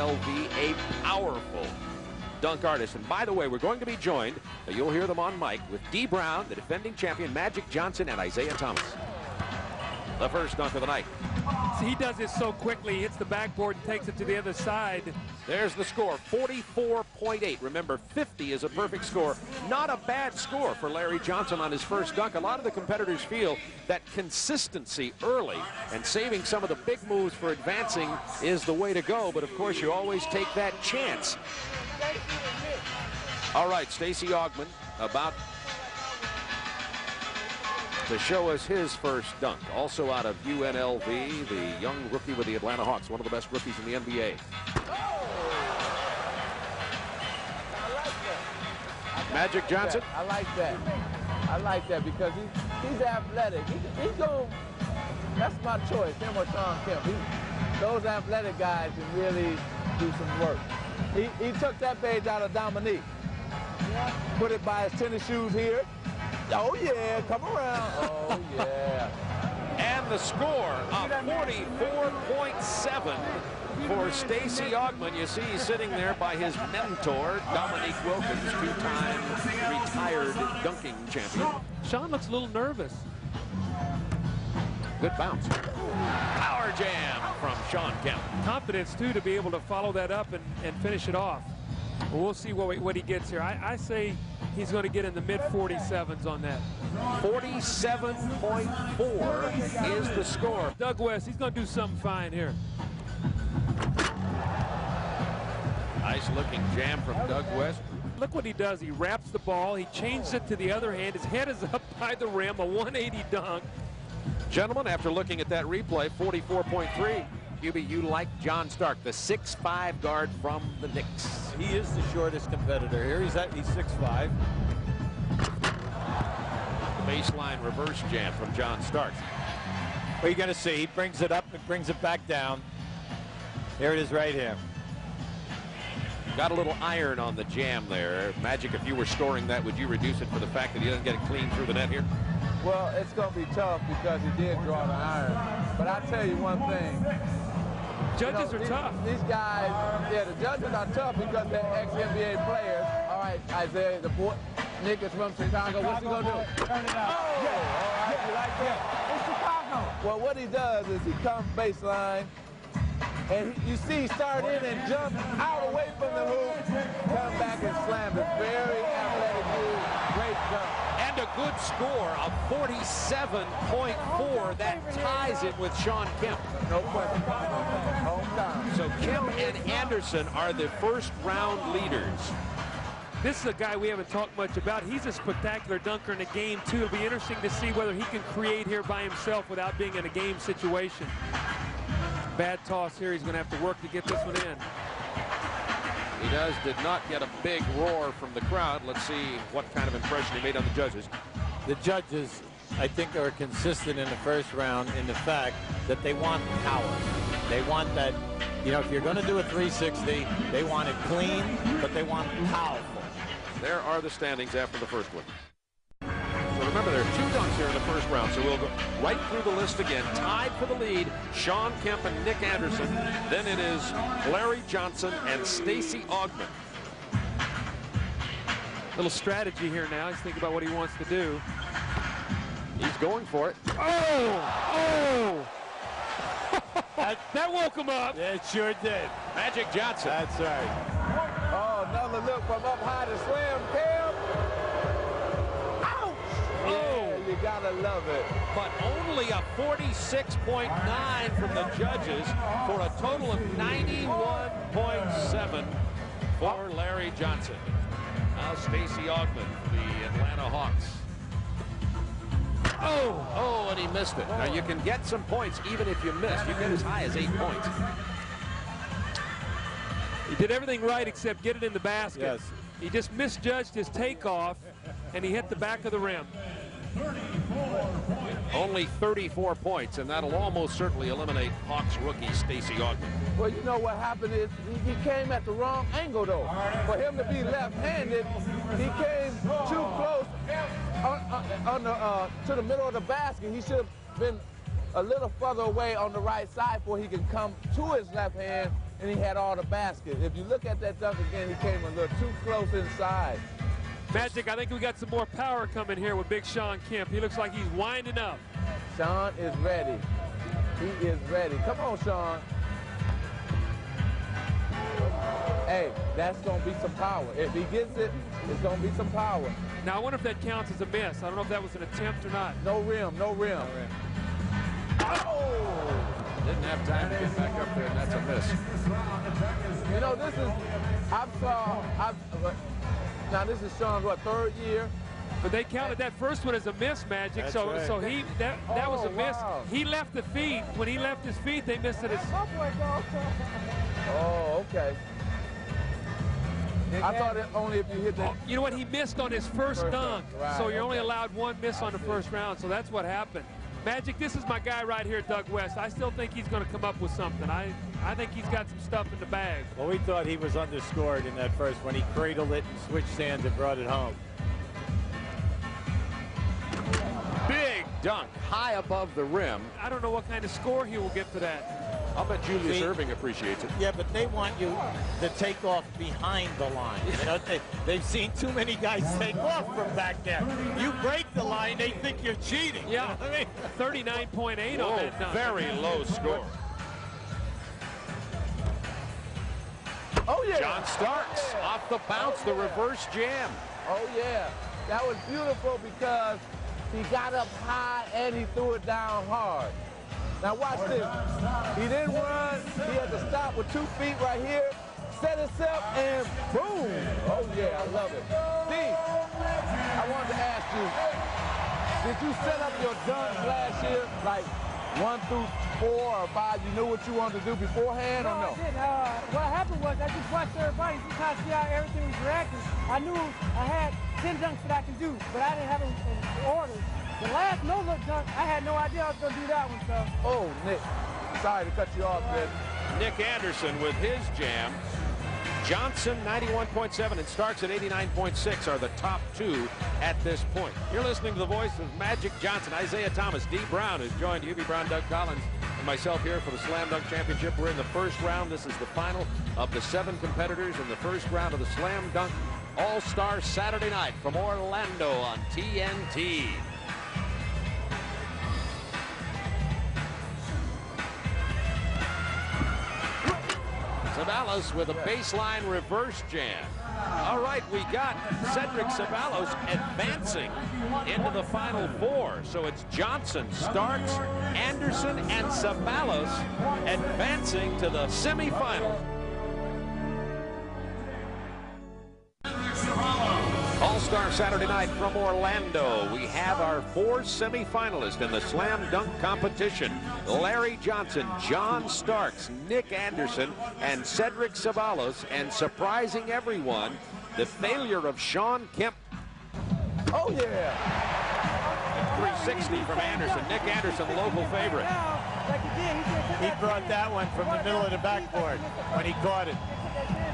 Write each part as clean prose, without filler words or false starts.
UNLV, a powerful dunk artist. And by the way, we're going to be joined, you'll hear them on mic, with D. Brown, the defending champion, Magic Johnson, and Isaiah Thomas. The first dunk of the night. See, he does it so quickly. He hits the backboard and takes it to the other side. There's the score, 44.8. Remember, 50 is a perfect score. Not a bad score for Larry Johnson on his first dunk. A lot of the competitors feel that consistency early and saving some of the big moves for advancing is the way to go. But, of course, you always take that chance. All right, Stacey Augmon about to show us his first dunk. Also out of UNLV, the young rookie with the Atlanta Hawks, one of the best rookies in the NBA. Magic Johnson. I like that. I like that because he's athletic. He's going. That's my choice, him or Sean Kemp. Those athletic guys can really do some work. He took that page out of Dominique. Put it by his tennis shoes here. Oh, yeah, come around. Oh, yeah. And the score of 44.7 for Stacey Augmon. You see he's sitting there by his mentor, Dominique Wilkins, two-time retired dunking champion. Sean looks a little nervous. Good bounce. Power jam from Sean Kemp. Confidence, too, to be able to follow that up and finish it off. Well, we'll see what he gets here. I say he's going to get in the mid-47s on that. 47.4 is the score. Doug West, he's going to do something fine here. Nice looking jam from Doug West. Look what he does. He wraps the ball. He changes it to the other hand. His head is up by the rim, a 180 dunk. Gentlemen, after looking at that replay, 44.3. QB, you like John Stark, the 6'5" guard from the Knicks. He is the shortest competitor here. He's 6'5". The baseline reverse jam from John Stark. What are you going to see? He brings it up and brings it back down. Here it is right here. Got a little iron on the jam there. Magic, if you were scoring that, would you reduce it for the fact that he doesn't get it clean through the net here? Well, it's going to be tough because he did draw the iron. But I'll tell you one thing. Judges are tough. These guys, yeah, the judges are tough because they're ex-NBA players. All right, Isaiah, the boy, Nick is from Chicago. What's he going to do? Turn it out. Oh, yeah, all right, you like that? It's Chicago. Well, what he does is he comes baseline, and you see he start in and jump out away from the hoop, come back and slam it. Very athletic move, great jump. And a good score of 47.4. That ties it with Sean Kemp. No question. So Kemp and Anderson are the first round leaders. This is a guy we haven't talked much about. He's a spectacular dunker in a game, too. It'll be interesting to see whether he can create here by himself without being in a game situation. Bad toss here. He's going to have to work to get this one in. He did not get a big roar from the crowd. Let's see what kind of impression he made on the judges. The judges, I think, are consistent in the first round in the fact that they want power. They want that, you know, if you're going to do a 360, they want it clean, but they want powerful. There are the standings after the first one. So remember, there are 2 dunks here in the first round, so we'll go right through the list again. Tied for the lead, Sean Kemp and Nick Anderson. Then it is Larry Johnson and Stacey Augmon. Little strategy here now. He's thinking about what he wants to do. He's going for it. Oh! That woke him up. Yeah, it sure did. Magic Johnson. That's right. Oh, another look from up high to slam, Cam. Ouch! Yeah, you gotta love it. But only a 46.9 from the judges for a total of 91.7 for Larry Johnson. Now Stacey Augmon, the Atlanta Hawks. Oh, and he missed it. Now you can get some points even if you miss. You get as high as 8 points. He did everything right except get it in the basket. Yes. He just misjudged his takeoff, and he hit the back of the rim. Only 34 points, and that'll almost certainly eliminate Hawks rookie Stacey Augmon. Well, you know what happened is he came at the wrong angle, though. For him to be left-handed, he came too close to the middle of the basket. He should have been a little further away on the right side before he can come to his left hand and he had all the baskets. If you look at that dunk again, he came a little too close inside. Magic, I think we got some more power coming here with big Sean Kemp. He looks like he's winding up. Sean is ready. He is ready. Come on, Sean. Hey, that's going to be some power. If he gets it, it's going to be some power. Now, I wonder if that counts as a miss. I don't know if that was an attempt or not. No rim, no rim. Oh! Didn't have time to get back up there, and that's a miss. You know, this is, now this is Sean's, what, third year? But they counted that first one as a miss, Magic. That's So right. so that was a miss. Wow. He left the feet. When he left his feet, they missed it as. Oh, okay. I thought it only if you hit that. You know what? He missed on his first dunk. Right, So you're only okay. allowed one miss on the first round. So that's what happened. Magic, this is my guy right here, Doug West. I still think he's going to come up with something. I think he's got some stuff in the bag. Well, we thought he was underscored in that first when he cradled it and switched hands and brought it home. Big dunk, high above the rim. I don't know what kind of score he will get for that. I'll bet Julius See? Erving appreciates it. Yeah, but they want you to take off behind the line. You know, they've seen too many guys take off from back there. You break the line, they think you're cheating. Yeah, You know what I mean? 39.8 Whoa, on that dunk. very low score. Oh, yeah. John Starks off the bounce, the reverse jam. Oh, yeah. That was beautiful because he got up high and he threw it down hard. Now watch this. He didn't run. He had to stop with 2 feet right here, set himself, and boom. Oh, yeah, I love it. Steve, I wanted to ask you, did you set up your dunks last year, like 1 through 4 or 5? You knew what you wanted to do beforehand or no? I didn't. What happened was I just watched everybody, just kind of see how everything was reacting. I knew I had 10 dunks that I can do, but I didn't have them in order. The last no-look dunk, I had no idea I was going to do that one, so. Oh, Nick, sorry to cut you off, man. Nick Anderson with his jam. Johnson 91.7 and Starks at 89.6 are the top 2 at this point. You're listening to the voice of Magic Johnson, Isaiah Thomas, Dee Brown, who's joined Hubie Brown, Doug Collins, and myself here for the Slam Dunk Championship. We're in the first round. This is the final of the 7 competitors in the first round of the Slam Dunk All-Star Saturday night from Orlando on TNT. Ceballos with a baseline reverse jam. All right, we got Cedric Ceballos advancing into the Final 4. So it's Johnson, Starks, Anderson, and Ceballos advancing to the semifinals. All-Star Saturday night from Orlando. We have our 4 semifinalists in the slam dunk competition. Larry Johnson, John Starks, Nick Anderson, and Cedric Ceballos. And surprising everyone, the failure of Sean Kemp. Oh, yeah. 360 from Anderson. Nick Anderson, the local favorite. He brought that one from the middle of the backboard when he caught it.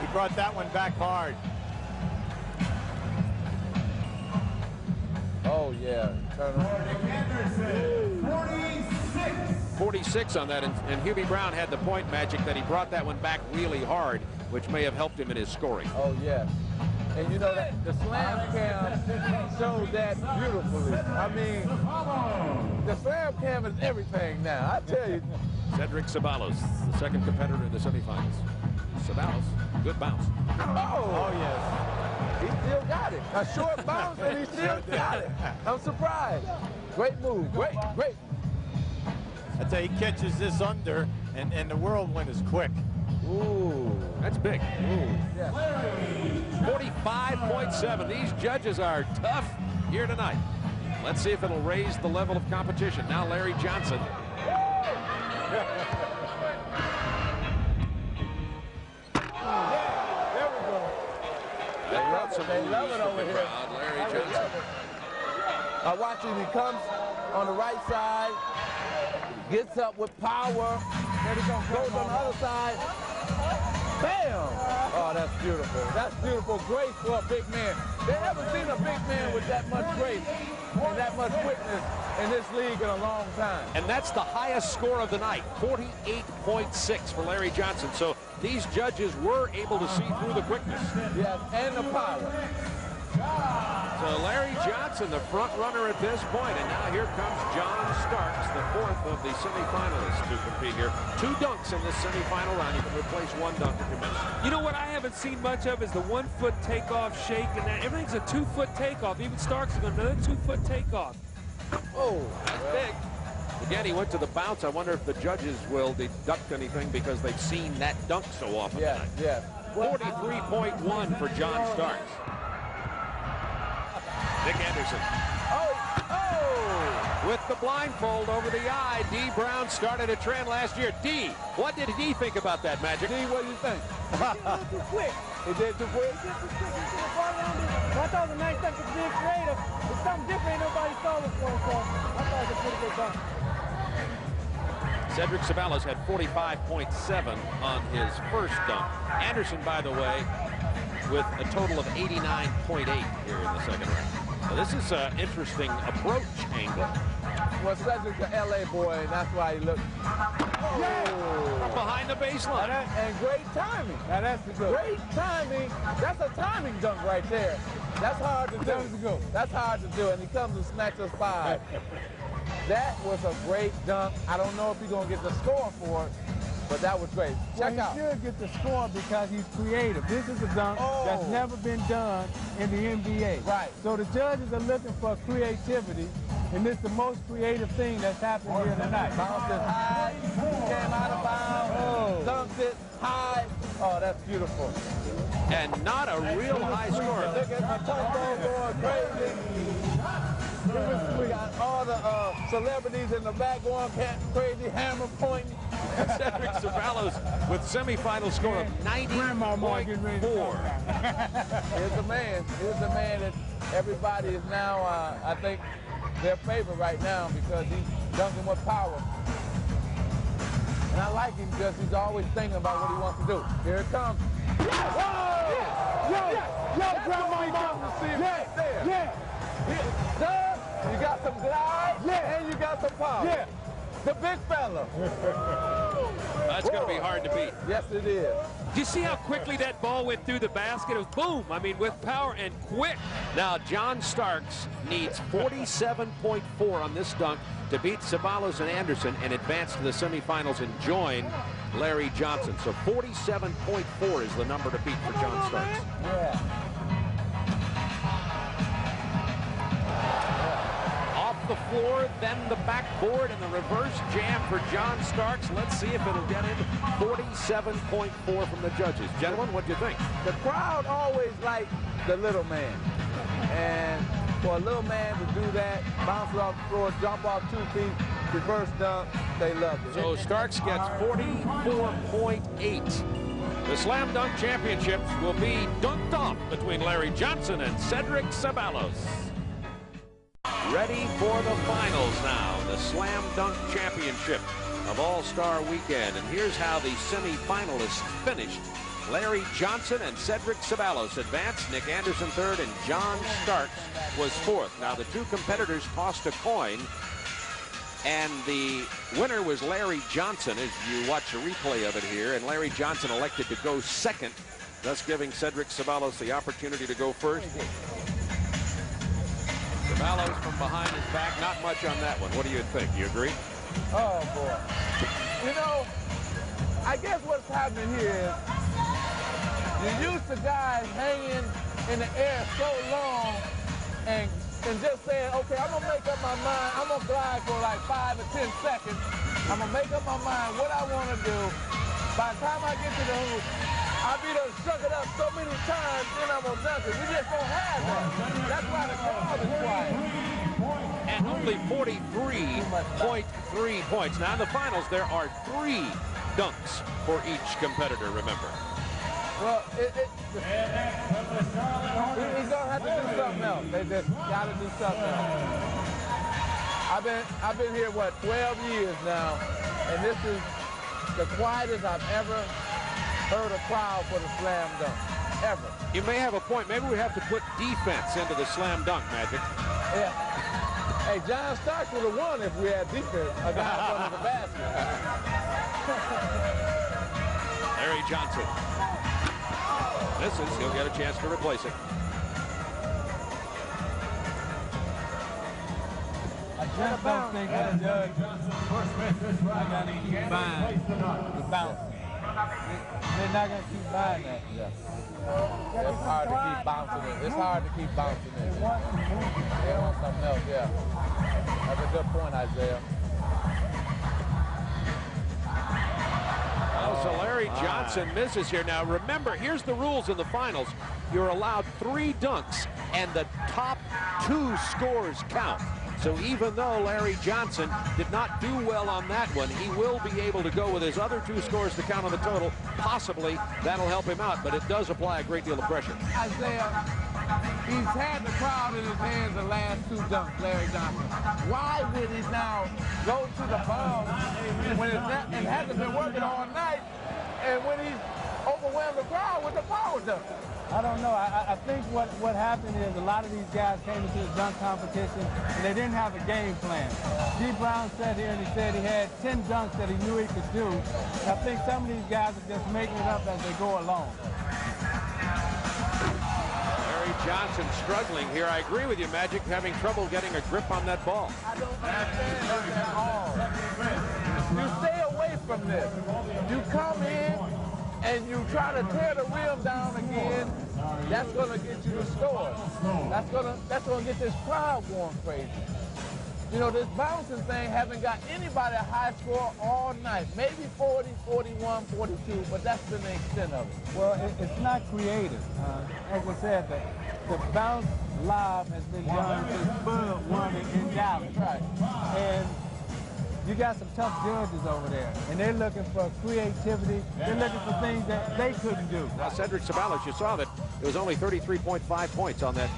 He brought that one back hard. Oh, yeah. 46 on that, and Hubie Brown had the point, Magic, that he brought that one back really hard, which may have helped him in his scoring. Oh, yeah. And you know that the slam cam showed that beautifully. I mean, the slam cam is everything now. I tell you. Cedric Ceballos, the second competitor in the semifinals. Ceballos, good bounce. Oh, yes. He still got it. A short bounce, and he still got it. I'm surprised. Great move. Great. I tell you, he catches this under, and the whirlwind is quick. Ooh. That's big. Ooh. Yeah. 45.7. These judges are tough here tonight. Let's see if it'll raise the level of competition. Now Larry Johnson. They love it over here. Larry Johnson. Watch him. He comes on the right side, gets up with power, goes on the other side. Bam! Oh, that's beautiful. That's beautiful. Grace for a big man. They haven't seen a big man with that much grace and that much quickness in this league in a long time. And that's the highest score of the night, 48.6 for Larry Johnson. So these judges were able to see through the quickness. Yes, and the power. So Larry Johnson, the front runner at this point, and now here comes John Starks, the fourth of the semifinalists to compete here. 2 dunks in this semifinal round. You can replace 1 dunk if you miss. You know what I haven't seen much of is the 1-foot takeoff shake, and that everything's a 2-foot takeoff. Even Starks is going to another 2-foot takeoff. Oh, that's big. Again, he went to the bounce. I wonder if the judges will deduct anything because they've seen that dunk so often tonight. Yes. 43.1 for John Starks. Nick Anderson. Oh! With the blindfold over the eye, D. Brown started a trend last year. D, what did he think about that, Magic? D, what do you think? He did a little too quick. He did too quick? He did too quick. He should have fought around it. But I thought it was a nice dunk. It's being creative. It's something different. Ain't nobody saw this one, so I thought it was a pretty good dunk. Cedric Ceballos had 45.7 on his first dunk. Anderson, by the way, with a total of 89.8 here in the second round. Now, this is an interesting approach angle. Well, Cedric's an LA boy, and that's why he looked. From behind the baseline. And great timing. Now that's the good. Great timing. That's a timing dunk right there. That's hard to do. That's hard to do, and he comes and snatches us 5. That was a great dunk. I don't know if he's going to get the score for it, but that was great. Check out. He should get the score because he's creative. This is a dunk that's never been done in the NBA. Right. So the judges are looking for creativity, and it's the most creative thing that's happened here tonight. Bounced it high, came out of bounds, dunked it high. Oh, that's beautiful. And not a real high score. Look at my tongue going crazy. We got all the celebrities in the back going crazy, hammer pointing. Cedric Ceballos with semifinal score of 90.4. Here's the man. Here's the man that everybody is now, I think, their favorite right now because he's dunking with power. And I like him because he's always thinking about what he wants to do. Here it comes. You got some glide, and you got some power. The big fella. That's going to be hard to beat. Yes, it is. Do you see how quickly that ball went through the basket? It was boom. I mean, with power and quick. Now, John Starks needs 47.4 on this dunk to beat Ceballos and Anderson and advance to the semifinals and join Larry Johnson. So 47.4 is the number to beat for John Starks. Yeah. Off the floor, then the backboard, and the reverse jam for John Starks. Let's see if it'll get in 47.4 from the judges. Gentlemen, what do you think? The crowd always liked the little man. And for a little man to do that, bounce it off the floor, jump off 2 feet, reverse dunk, they loved it. So Starks gets 44.8. The Slam Dunk Championships will be dunked off between Larry Johnson and Cedric Ceballos. Ready for the finals now, the Slam Dunk Championship of All-Star Weekend. And here's how the semifinalists finished. Larry Johnson and Cedric Ceballos advanced. Nick Anderson third, and John Starks was fourth. Now the 2 competitors tossed a coin, and the winner was Larry Johnson, as you watch a replay of it here. And Larry Johnson elected to go second, thus giving Cedric Ceballos the opportunity to go first. Ceballos from behind his back, not much on that one. What do you think? You agree? Oh, boy. You know, I guess what's happening here is you're used to guys hanging in the air so long and just saying, okay, I'm going to make up my mind. I'm going to glide for like 5 or 10 seconds. I'm going to make up my mind what I want to do. By the time I get to the hoop, I'll be done struck it up so many times, then I'm going to dunk it. We just don't have that. That's why the crowd is quiet. And only 43.3 points. Now in the finals, there are 3 dunks for each competitor, remember. Well, he's going to have to do something else. They just got to do something else. I've been here, what, 12 years now, and this is the quietest I've ever heard a crowd for the slam dunk, ever. You may have a point. Maybe we have to put defense into the slam dunk, Magic. Yeah. Hey, John Starks would have won if we had defense, a guy in front of the basket. Larry Johnson. Misses. He'll get a chance to replace it. I just don't think that Judge, I got to keep buying the bounce. They're not going to keep buying that. Yeah. It's hard to keep bouncing it. It's hard to keep bouncing it. They want something else, yeah. That's a good point, Isaiah. So Larry Johnson misses here. Now remember, here's the rules in the finals. You're allowed 3 dunks, and the top 2 scores count. So even though Larry Johnson did not do well on that one, he will be able to go with his other 2 scores to count on the total. Possibly that'll help him out, but it does apply a great deal of pressure. Isaiah, he's had the crowd in his hands the last 2 dunks, Larry Johnson. Why would he now go to the ball when it hasn't been working all night, and when he's overwhelmed the crowd with the power dunk? I don't know. I think what happened is a lot of these guys came into the dunk competition and they didn't have a game plan. G. Brown sat here and he said he had 10 dunks that he knew he could do. And I think some of these guys are just making it up as they go along. Larry Johnson struggling here. I agree with you, Magic, having trouble getting a grip on that ball. I don't understand that at all. You stay away from this. You come in and you try to tear the rim down again. That's gonna get you the score. That's gonna get this crowd going crazy. You know, this bouncing thing haven't got anybody a high score all night. Maybe 40, 41, 42, but that's been the extent of it. Well, it's not creative. Like I said, the bounce lob has been done since Bud won it in Dallas. Right. And you got some tough judges over there, and they're looking for creativity. They're looking for things that they couldn't do. Now, Cedric Ceballos, you saw that it was only 33.5 points on that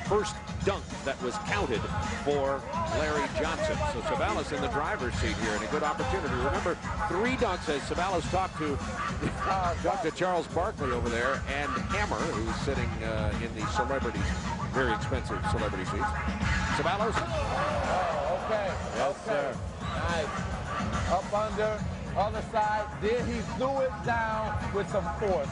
first dunk that was counted for Larry Johnson. So Ceballos in the driver's seat here, and a good opportunity. Remember, 3 dunks as Ceballos talked to Charles Barkley over there, and Hammer, who's sitting in the celebrities, very expensive celebrity seats. Ceballos. Oh, okay. Yes, okay. sir. Nice. Up under, other side. Then he threw it down with some force.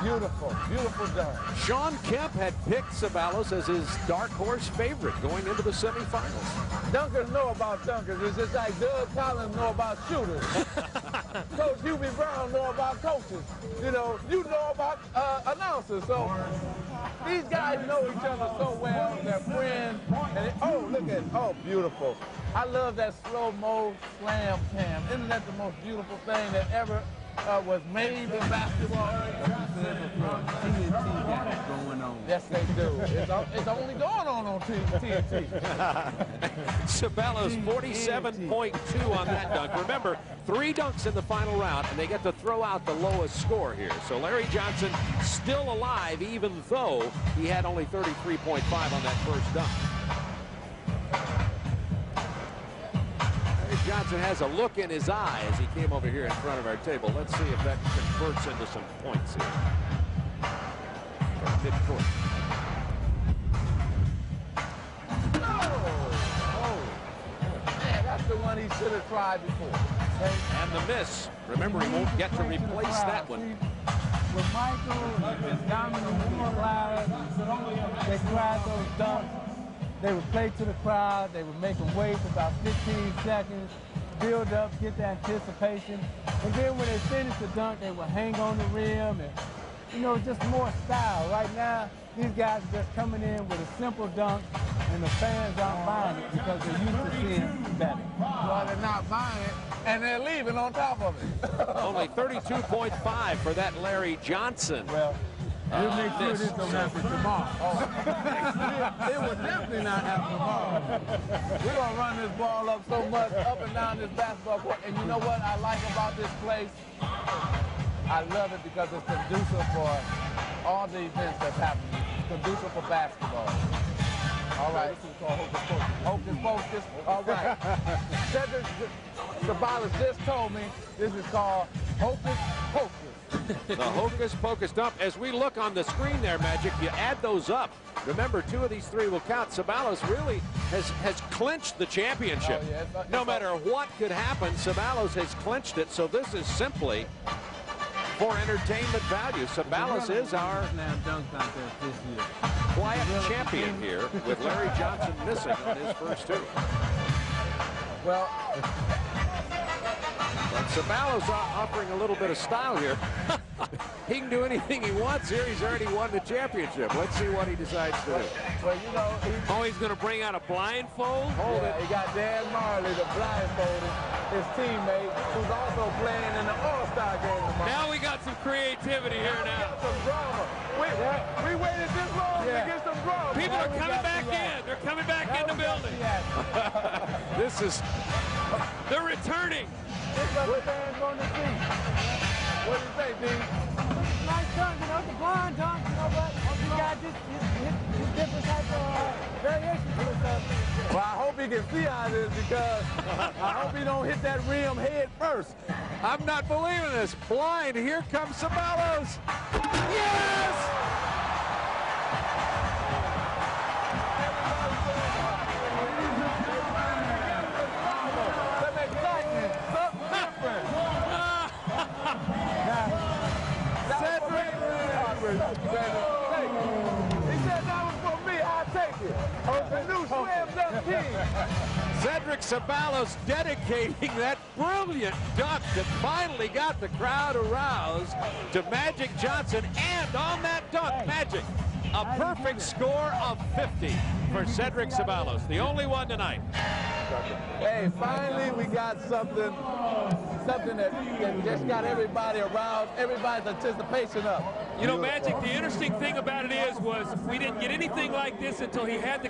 Beautiful, beautiful dunk. Sean Kemp had picked Ceballos as his dark horse favorite going into the semifinals. Dunkers know about dunkers. It's just like Doug Collins know about shooters. Coach Hubie Brown know about coaches. You know about announcers. So these guys know each other so well. They're friends. And beautiful. I love that slow-mo slam cam. Isn't that the most beautiful thing that ever was made in basketball? TNT got it going on. Yes, they do. It's only going on TNT. Ceballos 47.2 on that dunk. Remember, 3 dunks in the final round, and they get to throw out the lowest score here. So Larry Johnson still alive, even though he had only 33.5 on that first dunk. Larry Johnson has a look in his eye as he came over here in front of our table. Let's see if that converts into some points here. From midcourt. That's the one he should have tried before. And the miss. Remember, he won't get to replace that one. With Michael and Dominic and Clyde, they tried those dunks. They would play to the crowd. They would make them wait for about 15 seconds, build up, get the anticipation. And then when they finish the dunk, they would hang on the rim and, just more style. Right now, these guys are just coming in with a simple dunk, and the fans aren't buying it because they're used to seeing better. Well, they're not buying it, and they're leaving on top of it. Only 32.5 for that Larry Johnson. Well, we'll make sure this don't happen tomorrow. It will definitely not happen tomorrow. We're going to run this ball up so much, up and down this basketball court. And you know what I like about this place? I love it because it's conducive for all the events that's happening. It's conducive for basketball. All right. This is called Hocus Pocus. Hocus Pocus. All right. Cedric Ceballos just told me this is called Hocus Pocus. The hocus pocus dump. As we look on the screen there, Magic, you add those up. Remember, 2 of these 3 will count. Ceballos really has clinched the championship. Oh, yeah, no matter what could happen, Ceballos has clinched it. So this is simply for entertainment value. Ceballos is our slam dunk contest this year. quiet champion here, with Larry Johnson missing on his first 2. Well, But Ceballos offering a little bit of style here. He can do anything he wants here. He's already won the championship. Let's see what he decides to do. well, you know, He's going to bring out a blindfold. he got Dan Marley, the blindfolded, his teammate, who's also playing in the All-Star game tomorrow. Now we got some creativity here now. Some drama. We waited this long to get some drama. People are coming back in. They're coming back in the building. This is They're returning. This is what the fans want to see. What do you think, D? Nice dunk, you know, it's a blind dunk, you know, but he got this different type of variation to his stuff. Well, I hope he can see out of this, because I hope he don't hit that rim head first. I'm not believing this. Blind. Here comes Ceballos. Yes! Some excitement, something different. He said that was for me. I'll take it. The new slam dunk king. Cedric Ceballos dedicating that brilliant dunk that finally got the crowd aroused to Magic Johnson. And on that dunk, Magic, a perfect score of 50 for Cedric Ceballos, the only one tonight. Hey, finally we got something that just got everybody aroused, everybody's anticipation up. You know, Magic, the interesting thing about it was we didn't get anything like this until he had the